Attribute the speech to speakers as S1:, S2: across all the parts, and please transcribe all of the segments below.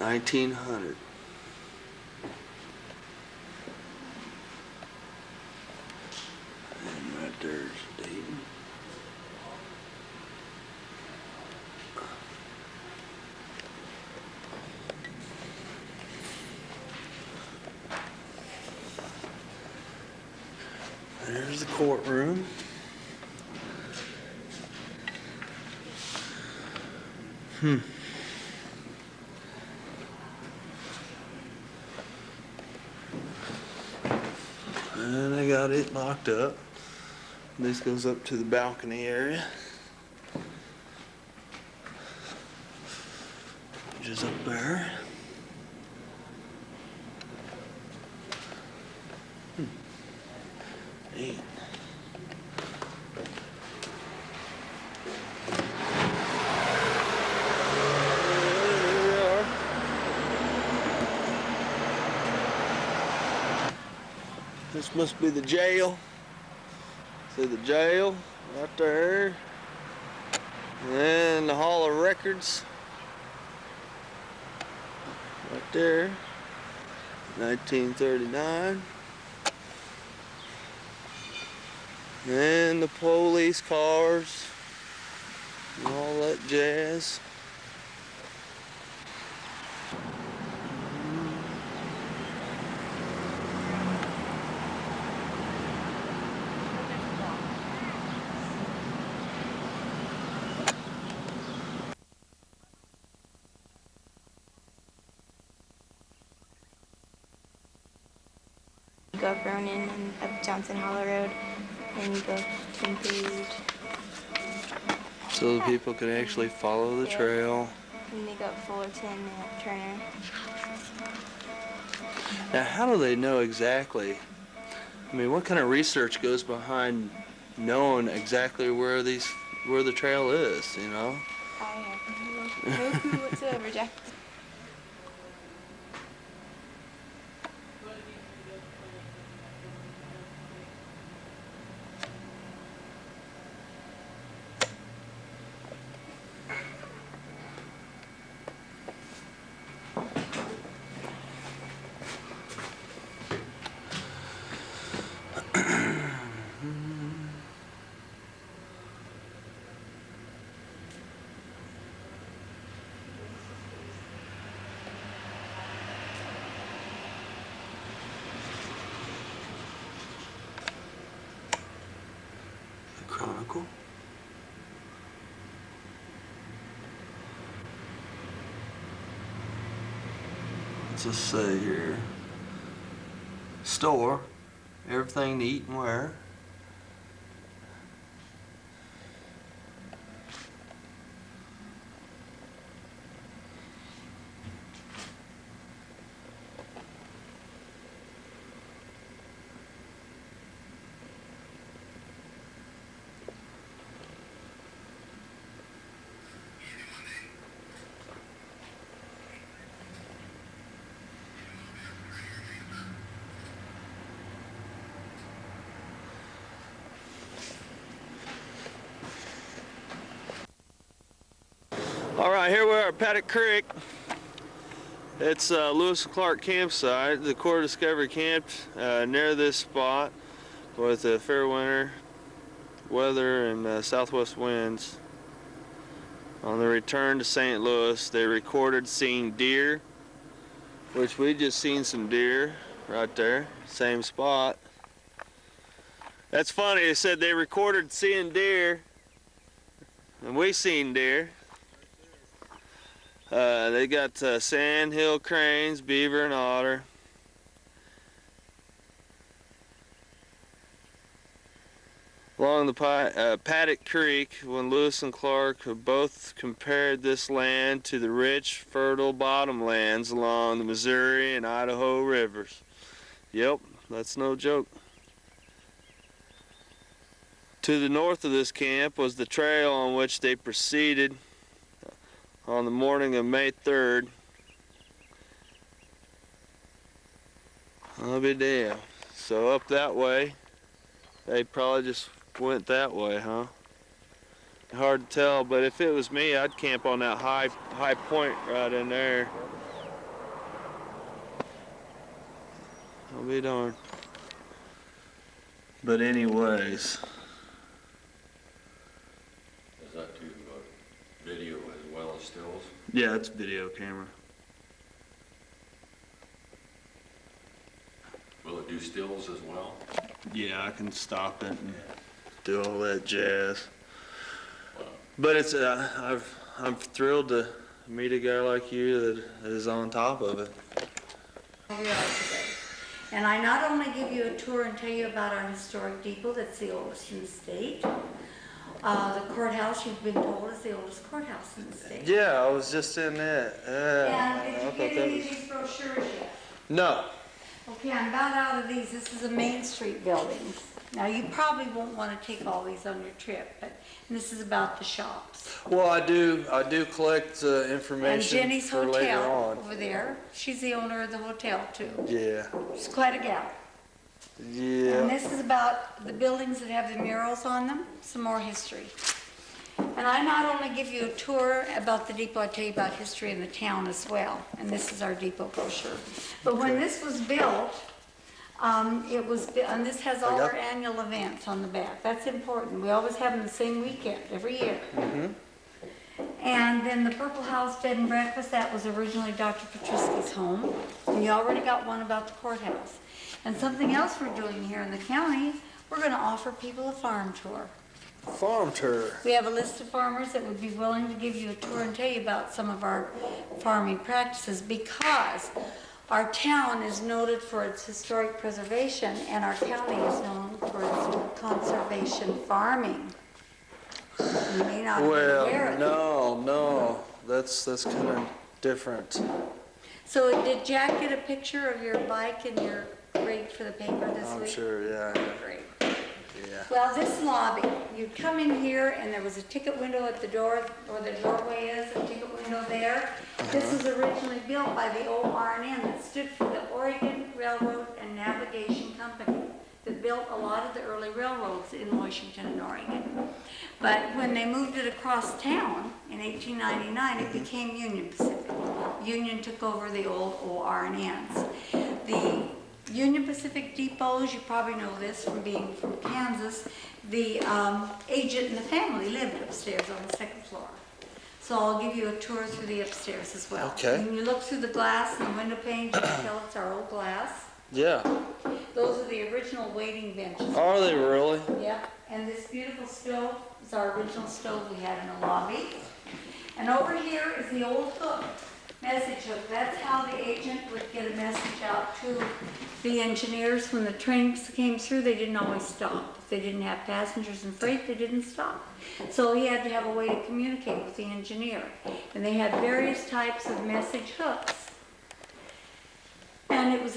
S1: 1900. And right there's Dayton. There's the courtroom. And I got it locked up. This goes up to the balcony area, which is up there. Neat. This must be the jail. See the jail right there. And the Hall of Records right there. 1939. And the police cars and all that jazz.
S2: You go up Ronan and up Johnson Hollow Road, and you go Portage.
S1: So the people could actually follow the trail.
S2: And they go up Fullerton and up Turner.
S1: Now, how do they know exactly? I mean, what kind of research goes behind knowing exactly where the trail is? You know?
S2: I have no clue whatsoever, Jack.
S1: Chronicle. Let's just say here, store, everything to eat and wear. All right, here we are at Paddock Creek. It's Lewis and Clark campsite. The Corps of Discovery camped near this spot with a fair winter weather and southwest winds. On the return to St. Louis, they recorded seeing deer, which we just seen some deer right there, same spot. That's funny, they said they recorded seeing deer, and we seen deer. They got sandhill cranes, beaver, and otter. Along the Paddock Creek, when Lewis and Clark both compared this land to the rich, fertile bottomlands along the Missouri and Idaho rivers. Yep, that's no joke. To the north of this camp was the trail on which they proceeded on the morning of May 3rd. I'll be damned. So up that way, they probably just went that way, huh? Hard to tell, but if it was me, I'd camp on that high point right in there. I'll be darned. But anyways,
S3: Is that to video as well as stills?
S1: yeah, it's video camera.
S3: Will it do stills as well?
S1: Yeah, I can stop it and do all that jazz.
S3: Wow.
S1: But it's I'm thrilled to meet a guy like you that is on top of it.
S4: Here we are today. And I not only give you a tour and tell you about our historic depot that's the oldest in the state. The courthouse, you've been told, is the oldest courthouse in the state.
S1: Yeah, I was just in that.
S4: And
S1: I
S4: did you
S1: thought
S4: get
S1: that
S4: any
S1: was-
S4: of these brochures yet?
S1: No.
S4: Okay, I'm about out of these. This is a Main Street building. Now, you probably won't want to take all these on your trip, but this is about the shops.
S1: Well, I do collect
S4: And
S1: information
S4: Jenny's
S1: for later
S4: Hotel
S1: on.
S4: over there, she's the owner of the hotel too.
S1: Yeah.
S4: She's quite a gal. And
S1: Yeah.
S4: this is about the buildings that have the murals on them, some more history. And I not only give you a tour about the depot, I tell you about history in the town as well. And this is our depot brochure. But when this was built, and this has all our annual events on the back. That's important. We always have them the same weekend, every year. And then the Purple House Bed and Breakfast, that was originally Dr. Petrisky's home. And you already got one about the courthouse. And something else we're doing here in the county, we're gonna offer people a farm tour.
S1: Farm tour.
S4: We have a list of farmers that would be willing to give you a tour and tell you about some of our farming practices because our town is noted for its historic preservation and our county is known for its conservation farming. You may not be aware of
S1: Well, no. That's kind of different.
S4: So did Jack get a picture of your bike and your rig for the paper this week?
S1: I'm sure, yeah.
S4: Great.
S1: Yeah.
S4: Well, this lobby, you'd come in here and there was a ticket window at the door, where the doorway is, a ticket window there. This was originally built by the old R&M that stood for the Oregon Railroad and Navigation Company that built a lot of the early railroads in Washington and Oregon. But when they moved it across town in 1899, it became Union Pacific. Union took over the old OR&Ns. The Union Pacific depots, you probably know this from being from Kansas, the agent and the family lived upstairs on the second floor. So I'll give you a tour through the upstairs as well.
S1: Okay.
S4: When you look through the glass and the window panes, you can tell it's our old glass.
S1: Yeah.
S4: Those are the original waiting benches.
S1: Are they really?
S4: Yep, and this beautiful stove is our original stove we had in the lobby. And over here is the old hook, message hook. That's how the agent would get a message out to the engineers. When the trains came through, they didn't always stop. If they didn't have passengers and freight, they didn't stop. So he had to have a way to communicate with the engineer. And they had various types of message hooks. And it was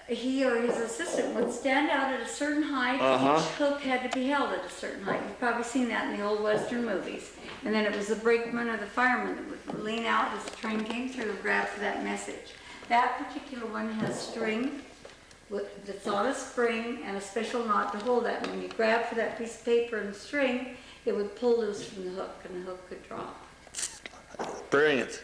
S4: he or his assistant would stand out at a certain height. Each hook had to be held at a certain height. You've probably seen that in the old Western movies. And then it was the brakeman or the fireman that would lean out as the train came through and grab for that message. That particular one has string that's on a spring and a special knot to hold that. And when you grab for that piece of paper and string, it would pull loose from the hook and the hook could drop.
S1: Brilliant.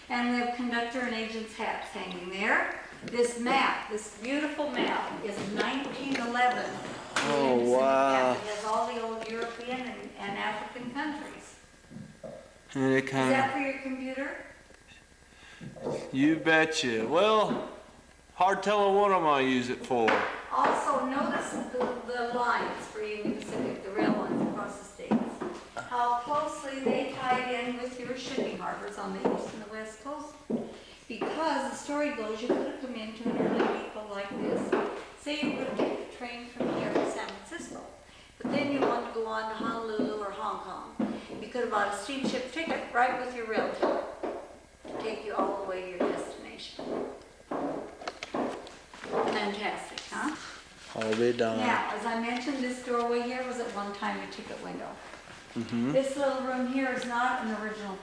S4: And we have conductor and agent's hats hanging there. This map, this beautiful map, is 1911.
S1: Oh,
S4: Williamson
S1: wow.
S4: map. It has all the old European and African countries.
S1: And it
S4: Is
S1: kind
S4: that for your computer?
S1: You betcha. Well, hard telling what I'm gonna use it for.
S4: Also, notice the lines for Union Pacific, the rail lines across the states. How closely they tied in with your shipping harbors on the east and the west coast. Because the story goes, you could have come into an early depot like this. Say you would take a train from here to San Francisco, but then you wanted to go on to Honolulu or Hong Kong. You could have bought a steamship ticket right with your rail ticket to take you all the way to your destination. Fantastic, huh?
S1: I'll be done.
S4: Now, as I mentioned, this doorway here was at one time a ticket window. This little room here is not an original